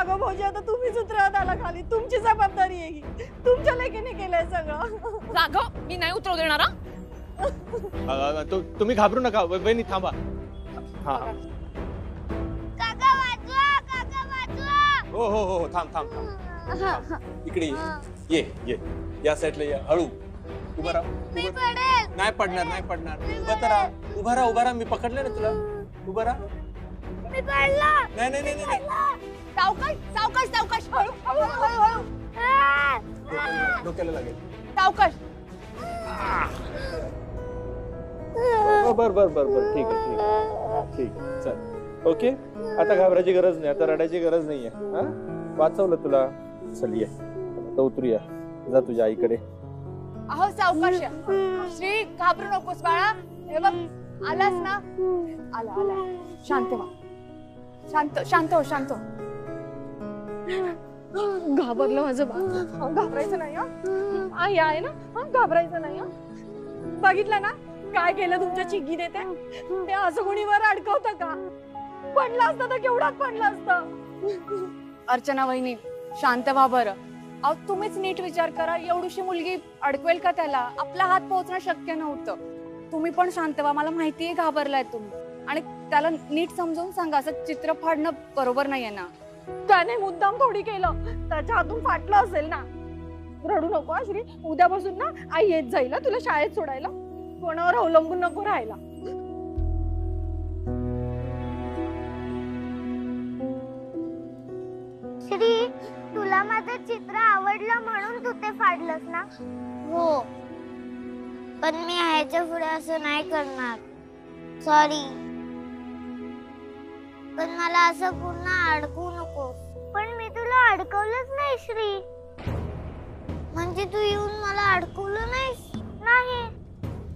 राघव भाऊजी आता तुम्हीच उतरवत आला खाली, तुमची जबाबदारी आहे ही, तुमच्या लेकीने केलंय सगळं। राघव मी नाही उतरव देणार हा। तुम्ही घाबरू नका वहिनी, थांबा। हा काका वाचवा, काका वाचवा। हो हो हो थांब थांब थांब, इकडे ये ये या साईडला ये, हळू उभा राहा। मी पडेल। नाही पडणार नाही पडणार, उभा तर राहा, उभा राहा उभा राहा, मी पकडलं ना तुला, उभा राहा। मी पडला। नाही नाही नाही नाही, सावकाश सावकाश सावकाश, हळू हळू हळू हळू, डोक्याला लागेल। सावकाश। बर बर बर बर, ठीक आहे ठीक आहे ठीक आहे, चल ओके, आता घाबरायची गरज नाही, आता रडायची गरज नाहीये। हा वाचवलं तुला, चल ये आता उतरूया, जा तुझ्या आईकडे। अहो सावकाश श्री, घाबरू नकोस बाळा, हे बघ आलास ना, आला आला, शांत व्हा, शांत शांत हो शांत हो। घाबरलं माझं बाळ, घाबरायचं नाही हा, आई आहे ना, घाबरायचं नाही हा। बघितलं ना काय केलं तुमच्या चिंगीने, ते असं कोणी वर अडकवतं का? पडलं असतं तर केवढात पडलं असतं। अर्चना वहिनी शांत व्हा बरं। अहो तुम्हीच नीट विचार करा, एवढीशी मुलगी अडकवेल का त्याला? आपला हात पोहोचणं शक्य नव्हतं। तुम्ही पण शांत व्हा, मला माहितीये घाबरलाय तुम्ही, आणि त्याला नीट समजावून सांगा, असं चित्र फाडणं बरोबर नाहीये ना। त्याने मुद्दाम थोडी केलं, त्याच्या हातून फाटलं असेल ना। रडू नको हा श्री, उद्यापासून ना आई येत जाईल तुला शाळेत सोडायला, कोणावर अवलंबून नको राहायला। श्री, तुला माझं चित्र आवडलं म्हणून तू ते फाडलंस ना? हो, पण मी ह्याच्या पुढे असं नाही करणार, सॉरी। पण मला असं पुन्हा अडकू नको। पण मी तुला अडकवलंच नाही श्री। म्हणजे तू येऊन मला अडकवलं नाहीस? नाही,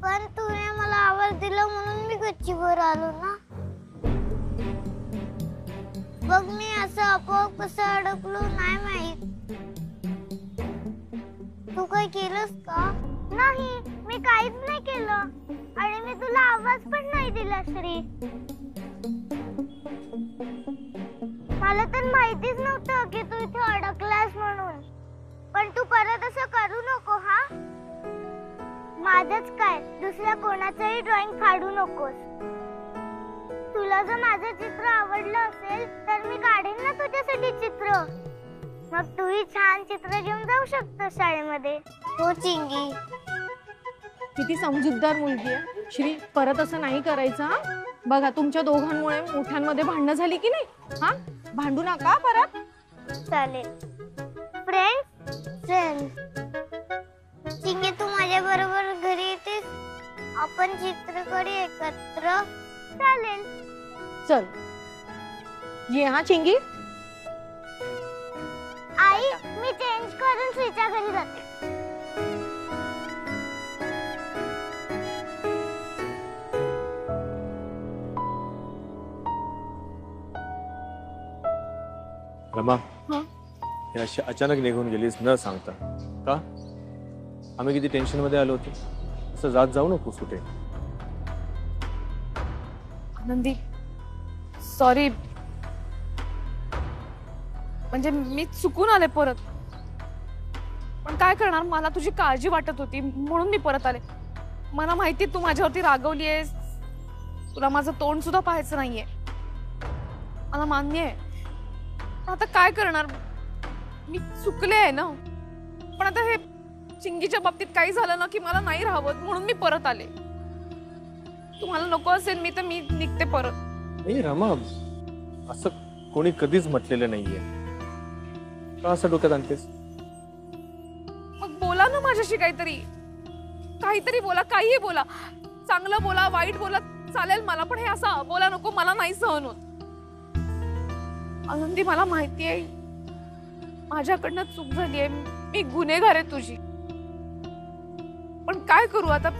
पण तूने मला आवाज दिला म्हणून मी गच्चीवर आलो ना। बघ मी असं आपोआप कसं अडकलो नाही माहित। तू काय केलंस का? नाही, मी काहीच नाही केलं, आणि मी तुला आवाज पण नाही दिला श्री। मला तर माहितीच नव्हतं की तू इथे अडकलास म्हणून। पण तू परत असं करू नको हा। माझंच काय, दुसऱ्या कोणाचंही ड्रॉइंग फाडू नकोस। तुला जर माझं चित्र आवडलं असेल तर मी काढेन ना तुझ्यासाठी चित्र, मग तूही छान चित्र घेऊन जाऊ शकतो शाळेमध्ये। हो चिंगी, किती समजूतदार मुलगी आहे श्री, परत असं नाही करायचं हा। बघा तुमच्या दोघांमुळे मोठ्यांमध्ये भांडणं झाली की नाही, हा भांडू नका परत। चालेल। फ्रेंड फ्रेंड, चिंगी तू माझ्या बरोबर घरी येतेस? आपण चित्र करू एकत्र? चालेल, चल ये हा चिंगी। आई मी चेंज करून श्रीच्या घरी जाते। रमा, हे अशी अचानक निघून गेलीस न सांगता का? आम्ही किती टेन्शन मध्ये आलो होतो, असं जात जाऊ नकोस कुठे। आनंदी सॉरी, म्हणजे मी चुकून आले परत, पण काय करणार, मला तुझी काळजी वाटत होती म्हणून मी परत आले। मला माहिती तू माझ्यावरती रागवलीयस, तुला माझं तोंड सुद्धा पाहायचं नाहीये, मला मान्य आहे। आता काय करणार, मी चुकले आहे ना। पण आता हे चिंगीच्या बाबतीत काही झालं ना की मला नाही राहावं, म्हणून मी परत आले। तुम्हाला नको असेल मी तर मी निघते परत। नाही रमा, असं कोणी कधीच म्हटलेलं नाहीये, का असं डोक्यात आणतेस? मग बोला ना माझ्याशी, काहीतरी काहीतरी बोला, काहीही बोला, चांगलं बोला वाईट बोला चालेल मला, पण हे असं बोला नको, मला नाही सहन होत। आनंदी मला माहिती आहे माझ्याकडनं चूक झाली आहे, मी गुन्हेगार आहे तुझी, पण काय करू आता,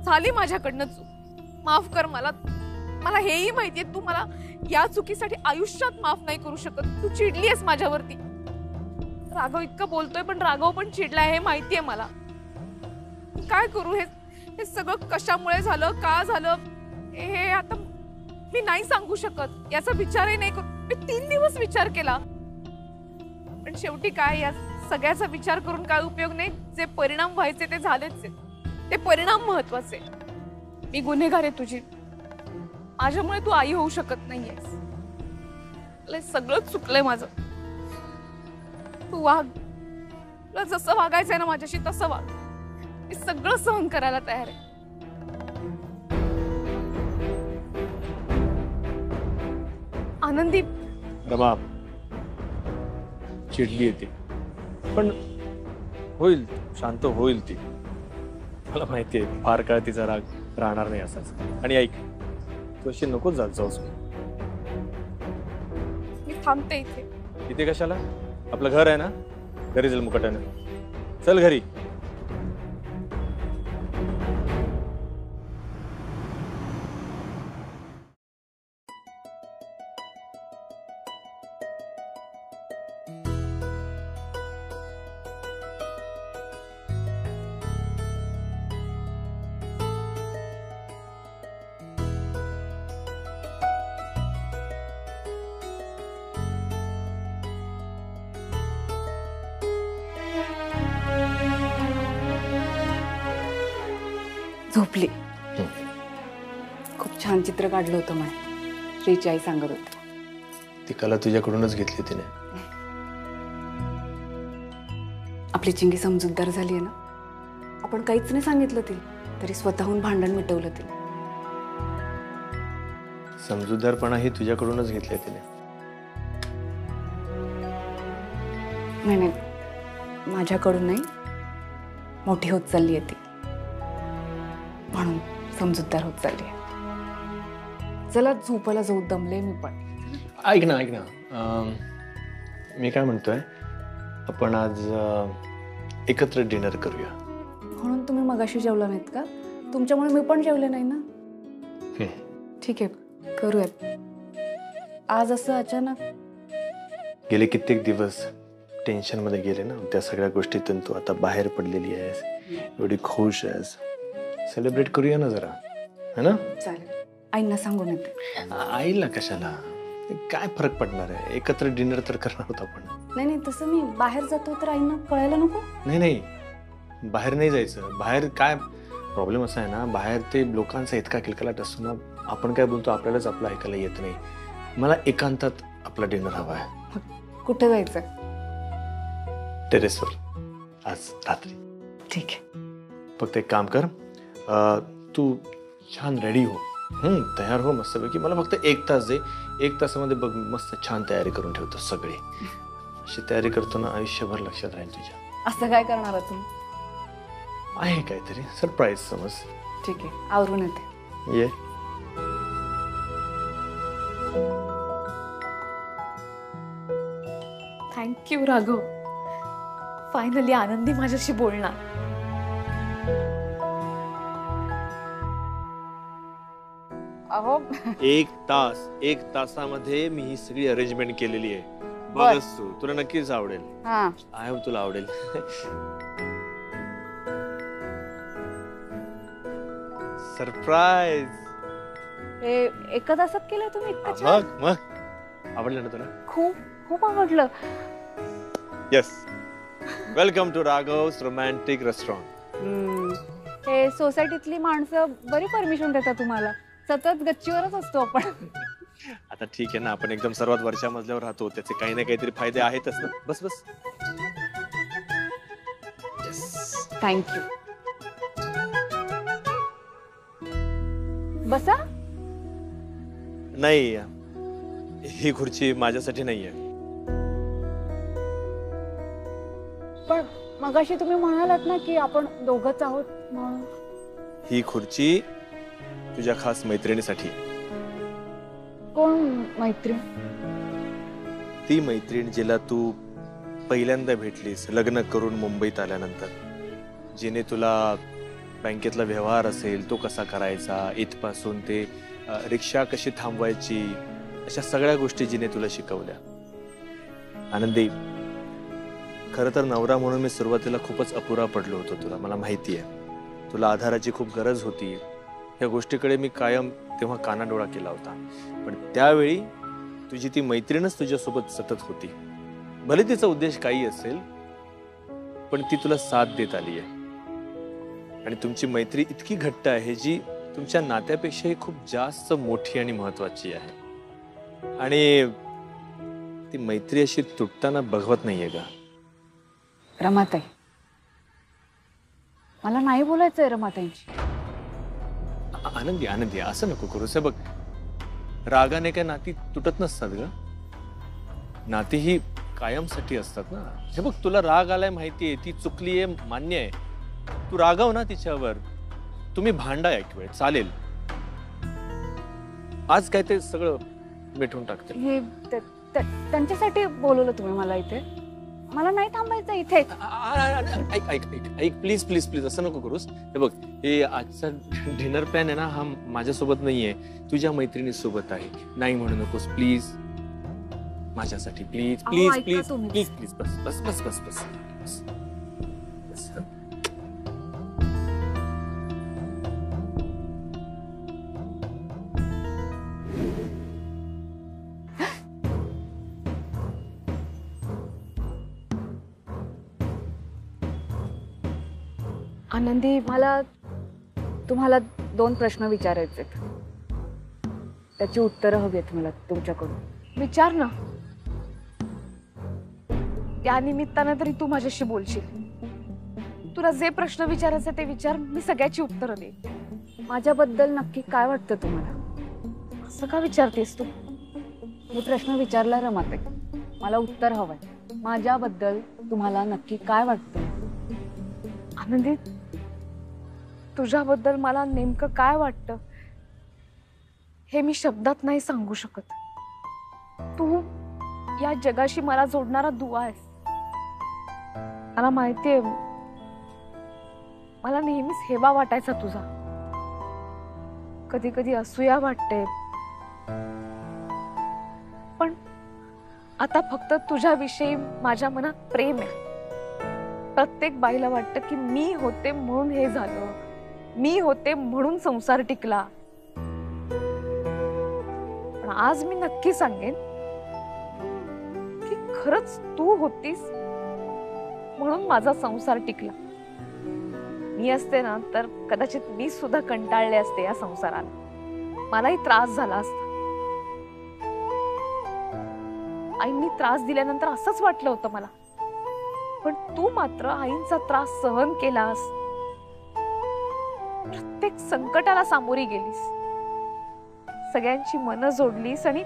झाली माझ्याकडनं चूक, माफ कर मला। मला हेही माहितीये तू मला या चुकीसाठी आयुष्यात माफ नाही करू शकत, तू चिडलीयस माझ्यावरती। राघव इतकं बोलतोय पण राघव पण चिडलाय हे माहितीये मला। काय करू, हे सगळं कशामुळे झालं, का झालं, हे आता मी मी नाही सांगू शकत याचा विचारही नाही मी 3 दिवस विचार केला, पण शेवटी काय, या सगळ्याचा विचार करून काय उपयोग नाही. जे परिणाम व्हायचे ते झालेच, ते परिणाम महत्वाचे. मी गुन्हेगार आहे तुझी, माझ्यामुळे तू आई होऊ शकत नाहीयेस. मला सगळं चुकलंय माझं. तू वाग, तुला जसं वागायचंय ना माझ्याशी तसं वाग. मी सगळं सहन करायला तयार आहे. आनंदी, रमा चिडली येते, पण होईल, शांत होईल ती. मला माहितीये फार काळ तिचा राग राहणार नाही असाच. आणि ऐक, तू अशी नको जात जाऊस. मी थांबते इथे. इथे कशाला? आपलं घर आहे ना, घरी चल मुकाट्यानं. चल घरी. झोपली. खूप छान चित्र काढलं होतं म्हणे, श्रीची आई सांगत होती. ती कला तुझ्याकडूनच घेतली तिने. आपली चिंगी समजूतदार झाली आहे ना. आपण काहीच नाही सांगितलं ती तरी स्वतःहून भांडण मिटवलं ती. समजूतदारपणा ही तुझ्याकडूनच घेतली तिने. नाही नाही, माझ्याकडून नाही, मोठी होत चालली आहे ती, म्हणून समजूतदार होत चालली आहे. चला झोपायला जाऊ, दमले मी पण. ऐक ना, मी काय म्हणतोय, आपण आज एकत्र डिनर करूया. म्हणून तुम्ही मगाशी जेवला नाहीत का? तुमच्यामुळे मी पण जेवले नाही ना. ठीक आहे, करूयात. आज असं अचानक? गेले कित्येक दिवस टेन्शन मध्ये गेले ना, त्या सगळ्या गोष्टीतून तू आता बाहेर पडलेली आहेस, एवढी खुश आहेस. सेलिब्रेट करूया ना जरा, है ना? चालेल, आईंना सांगून येते. आईला कशाला? काय फरक पडणार आहे? एकत्र डिनर तर करणार होतो आपण. नाही नाही, तसं मी बाहेर जातो तर आईंना कळायला नको. नाही नाही, बाहेर नाही जायचं. बाहेर काय प्रॉब्लेम असा आहे ना, बाहेर ते लोकांचा इतका किलकलाट असतो ना, आपण काय बोलतो आपल्यालाच आपलं ऐकायला येत नाही. मला एकांतात आपला डिनर हवा आहे. कुठे जायचं? टेरेसवर आज रात्री. ठीक आहे. फक्त एक काम कर, तू छान रेडी हो, तयार हो मस्तपैकी. मला फक्त 1 तास दे. 1 तासामध्ये बघ मस्त छान तयारी करून ठेवतो सगळी. अशी तयारी करतो ना, आयुष्यभर लक्षात राहील तुझ्या. असं काय करणार आहात तुम्ही? आहे काहीतरी सरप्राईज समज. ठीक आहे, आवरून येते. ये. थँक्यू राघव. फायनली आनंदी माझ्याशी बोलणार. अहो, 1 तासामध्ये मी ही सगळी अरेंजमेंट केलेली आहे. बघच तू, तुला नक्कीच आवडेल. हा, आय होप तुला आवडेल. सरप्राईज. हे एका तासात केलंय तुम्ही? इतकं छान. मग आवडलं ना तुला? खूप खूप आवडलं. Yes. Welcome to Raghav's romantic restaurant. हे सोसायटीतली माणसं बरी परमिशन देतात तुम्हाला. सतत गच्चीवरच असतो आपण. आता ठीक आहे ना, आपण एकदम सर्वात वरच्या मजल्यावर राहतो, त्याचे काही ना काहीतरी फायदे आहेतच ना. बस बस. थँक्यू. बसा. नाही, ही खुर्ची माझ्यासाठी नाहीये. पण मगाशी तुम्ही म्हणालात ना की आपण दोघंच आहोत म्हणून. ही खुर्ची तुझ्या खास मैत्रिणीसाठी. कोण मैत्रीण? ती मैत्रीण जिला तू पहिल्यांदा भेटलीस लग्न करून मुंबईत आल्यानंतर, जिने तुला बँकेतला व्यवहार असेल तो कसा करायचा, इथपासून ते रिक्षा कशी थांबवायची, अशा सगळ्या गोष्टी जिने तुला शिकवल्या. आनंदी, खरं तर नवरा म्हणून मी सुरुवातीला खूपच अपुरा पडलो होतो तुला, मला माहिती आहे. तुला आधाराची खूप गरज होती. ह्या गोष्टीकडे मी कायम तेव्हा कानाडोळा केला होता, पण त्यावेळी तुझी ती मैत्रीणच तुझ्यासोबत सतत होती. भले तिचा उद्देश काही असेल, पण ती तुला साथ देत आली आहे. आणि तुमची मैत्री इतकी घट्ट आहे जी तुमच्या नात्यापेक्षाही खूप जास्त मोठी आणि महत्वाची आहे. आणि ती मैत्री अशी तुटताना बघवत नाहीये का? रमाताई, मला नाही बोलायचंय रमाताईंची. आनंदी आनंदी असं नको करूस. बघ, रागाने काय नाती तुटत नसतात ग. नाती ही कायमसाठी असतात ना. हे बघ, तुला राग आलाय माहितीये, ती चुकलीये मान्य आहे, तू रागाव ना तिच्यावर. तुम्ही भांडा एक वेळ, चालेल. आज काय ते सगळं मिटून टाकते. हे त्यांच्यासाठी बोलवलं तुम्ही मला इथे? मला नाही थांबायचं इथे. ऐक ऐक ऐक ऐक, प्लीज प्लीज प्लीज असं नको करूस. हे बघ, हे आजचा डिनर प्लॅन आहे ना, हा माझ्यासोबत नाहीये, तुझ्या मैत्रिणी सोबत आहे. नाही म्हणू नकोस प्लीज, माझ्यासाठी प्लीज प्लीज ऐका प्लीज तुम्ही. Please please. बस बस बस बस बस बस. बस. आनंदी, मला तुम्हाला 2 प्रश्न विचारायचे, त्याची उत्तरं हवी आहेत मला तुमच्याकडून. विचार ना, त्या निमित्तानं तरी तू माझ्याशी बोलशील. तुला जे प्रश्न विचारायचे ते विचार, मी सगळ्याची उत्तरं देईन. माझ्याबद्दल नक्की काय वाटतं तुम्हाला? असं का विचारतेस तू? मी प्रश्न विचारला रमाताई, मला उत्तर हवंय. माझ्याबद्दल तुम्हाला नक्की काय वाटतं? आनंदी, तुझ्याबद्दल मला नेमकं काय वाटतं हे मी शब्दात नाही सांगू शकत. तू या जगाशी मला जोडणारा दुवा आहेस. मला माहितीये, मला नेहमीच हेवा वाटायचा तुझा. कधी कधी असूया वाटते, पण आता फक्त तुझ्याविषयी माझ्या मनात प्रेम आहे. प्रत्येक बाईला वाटतं की मी होते म्हणून हे झालं, मी होते म्हणून संसार टिकला. पण आज मी नक्की सांगेन की खरंच तू होतीस म्हणून माझा संसार टिकला. मी असते ना तर कदाचित मी सुद्धा कंटाळले असते या संसाराला. मलाही त्रास झाला असता. आईंनी त्रास दिल्यानंतर असंच वाटलं होतं मला, पण तू मात्र आईंचा त्रास सहन केलास. प्रत्येक संकटाला सामोरी गेलीस, सगळ्यांची मनं जोडलीस आणि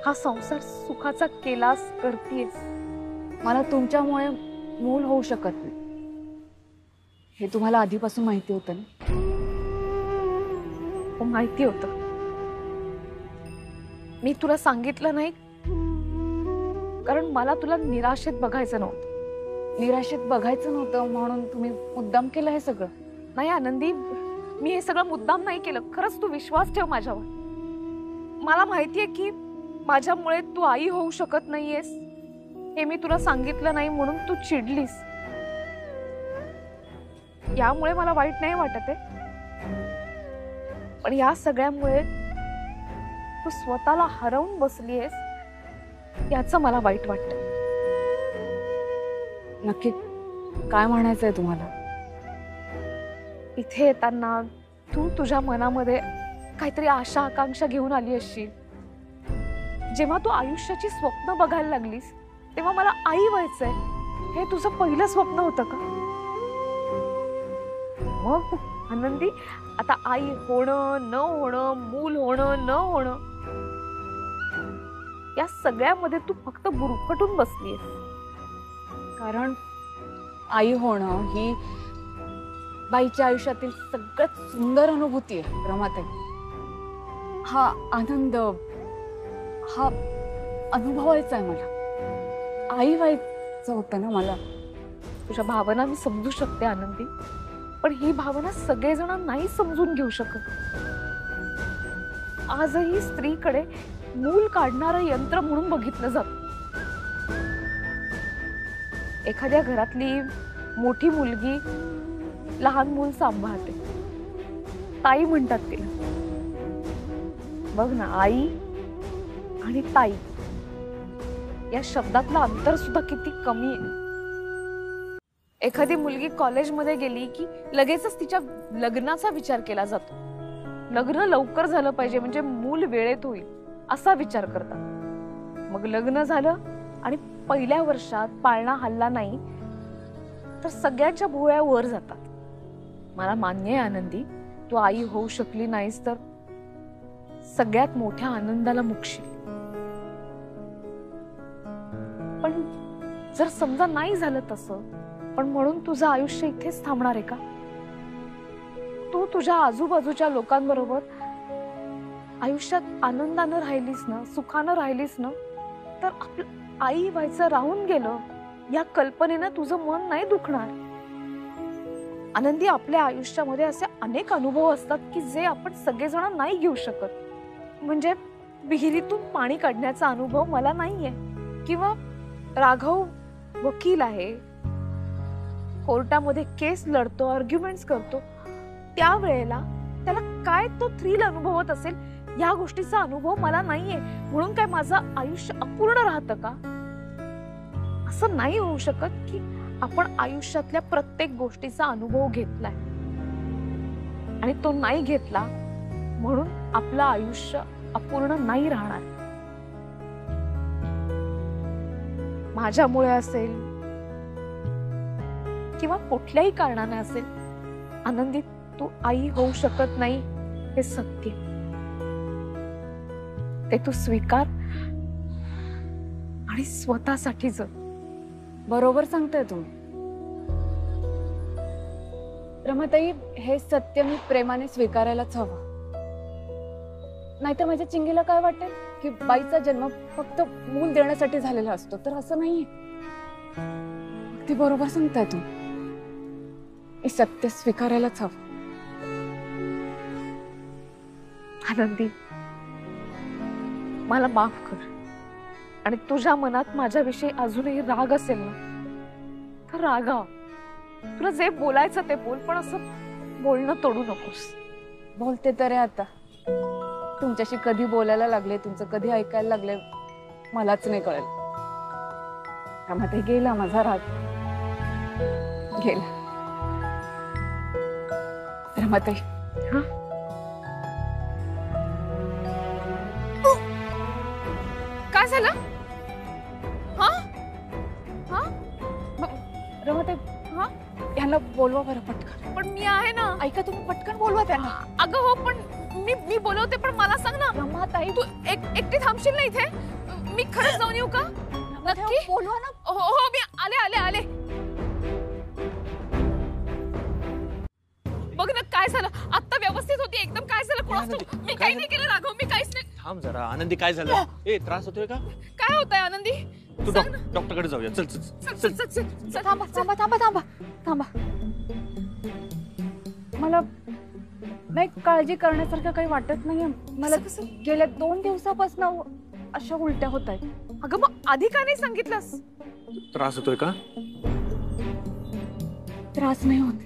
हा संसार सुखाचा केलास, करतीयस. मला तुमच्यामुळे मूल होऊ शकत नाही हे तुम्हाला आधीपासून माहिती होतं ना? हो, माहिती होतं. मी तुला सांगितलं नाही कारण मला तुला निराशेत बघायचं नव्हतं. निराशेत बघायचं नव्हतं म्हणून तुम्ही मुद्दाम केलं हे सगळं? नाही आनंदी, मी हे सगळं मुद्दाम नाही केलं. खरंच तू विश्वास ठेव माझ्यावर. मला माहितीये की माझ्यामुळे तू आई होऊ शकत नाहीयेस हे मी तुला सांगितलं नाही म्हणून तू चिडलीस. यामुळे मला वाईट नाही वाटत आहे, पण या सगळ्यामुळे तू स्वतःला हरवून बसलीयस याचं मला वाईट वाटतं. नक्की काय म्हणायचंय तुम्हाला? इथे येताना तू तुझ्या मनामध्ये काहीतरी आशा आकांक्षा घेऊन आली असशील. जेव्हा तू आयुष्याची स्वप्न बघायला लागलीस तेव्हा मला आई व्हायचंय हे तुझं पहिलं स्वप्न होतं का? मग आनंदी, आता आई होणं, न होणं, मूल होणं, न होणं, या सगळ्यामध्ये तू फक्त बुरफटून बसलीयस. कारण आई होणं ही बाईच्या आयुष्यातील सगळ्यात सुंदर अनुभूती आहे रमाताई. हा आनंद, हा अनुभवायचा आहे मला. आई व्हायचं होतं ना मला. तुझ्या भावना मी समजू शकते आनंदी, पण ही भावना सगळेजण नाही समजून घेऊ शकत. आजही स्त्रीकडे मूल काढणारं यंत्र म्हणून बघितलं जातं. एखाद्या घरातली मोठी मुलगी लहान मूल सांभाळते, ताई म्हणतात तिला. बघ ना, आई आणि ताई या शब्दातलं अंतर सुद्धा किती कमी आहे. एखादी मुलगी कॉलेजमध्ये गेली की लगेचच तिच्या लग्नाचा विचार केला जातो. लग्न लवकर झालं पाहिजे म्हणजे मूल वेळेत होईल असा विचार करतात. मग लग्न झालं आणि पहिल्या वर्षात पाळणा हल्ला नाही तर सगळ्यांच्या भुवया वर जातात. मला मान्य आहे आनंदी, तू आई होऊ शकली नाहीस तर सगळ्यात मोठ्या आनंदाला मुकशील. पण जर समजा नाही झालं तसं, पण म्हणून तुझं आयुष्य इथेच थांबणार आहे का? तू तुझ्या आजूबाजूच्या लोकांबरोबर आयुष्यात आनंदानं राहिलीस ना, सुखानं राहिलीस ना, तर आपलं आई व्हायचं राहून गेलं या कल्पनेनं तुझं मन नाही दुखणार. आनंदी, आपल्या आयुष्यामध्ये असे अनेक अनुभव असतात की जे आपण सगळेजण नाही घेऊ शकत. म्हणजे विहिरीतून पाणी काढण्याचा अनुभव मला नाहीये, किंवा राघव वकील आहे, कोर्टामध्ये केस लढतो, आर्ग्युमेंट्स करतो, त्यावेळेला त्याला काय तो थ्रिल अनुभवत असेल या गोष्टीचा अनुभव मला नाहीये. म्हणून काय माझं आयुष्य अपूर्ण राहतं का? असं नाही होऊ शकत की आपण आयुष्यातल्या प्रत्येक गोष्टीचा अनुभव घेतलाय आणि तो नाही घेतला म्हणून आपलं आयुष्य अपूर्ण नाही राहणार. माझ्यामुळे असेल किंवा कुठल्याही कारणाने असेल, आनंदी तू आई होऊ शकत नाही हे सत्य. ते तू स्वीकार आणि स्वतःसाठी जग. बरोबर सांगताय तुम्ही रमाताई. हे सत्य मी प्रेमाने स्वीकारायलाच हवं. नाहीतर माझ्या चिंगीला काय वाटेल की बाईचा जन्म फक्त मूल देण्यासाठी झालेला असतो, तर असं नाहीये. ती बरोबर सांगताय तुम्ही. हे सत्य स्वीकारायलाच हवं. आनंदी, मला माफ कर. आणि तुझ्या मनात माझ्याविषयी अजूनही राग असेल ना तर रागाव. तुला जे बोलायचं ते बोल, पण असं बोलणं तोडू नकोस. बोलते तर आहे आता. तुमच्याशी कधी बोलायला लागले, तुमचं कधी ऐकायला लागले मलाच नाही कळेल. त्यामध्ये गेला माझा राग, गेला. रमाताई, काय झालं? रमाताई, यांना बोलवा बरं पटकन. पण मी आहे ना. ऐका, तुम्ही पटकन बोलवा त्यांना. अगं हो, पण मी बोलवते, पण मला सांग ना. रमाताई, तू एकटी थांबशील ना इथे? मी खरंच जाऊन येऊ का? नक्की बोलवा ना. हो हो, मी आले. बघ ना काय झालं. आता व्यवस्थित होती एकदम. काय झालं कोणास ठाऊक. मी काही नाही केलं राघव, मी काहीच नाही. थांब जरा आनंदी, काय झालं? ए, त्रास होतोय का? काय होतंय आनंदी? तू डॉक्टरकडे जाऊया. चल चल चल चल चल चल. थांबा. मला नाही काळजी करण्यासारखं काही वाटत नाहीये. मला गेल्या 2 दिवसापासून अशा उलट्या होत आहेत. अगं मग आधी का नाही सांगितलंस? त्रास होतोय का? त्रास नाही होत.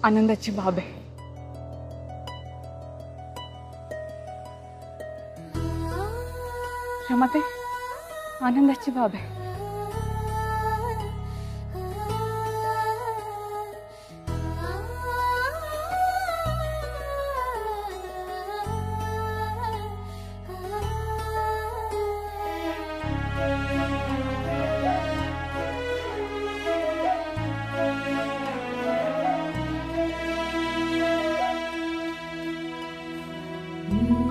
आनंदाची बाब आहे. रमाताई, आनंदाची बाब आहे. Mm-hmm.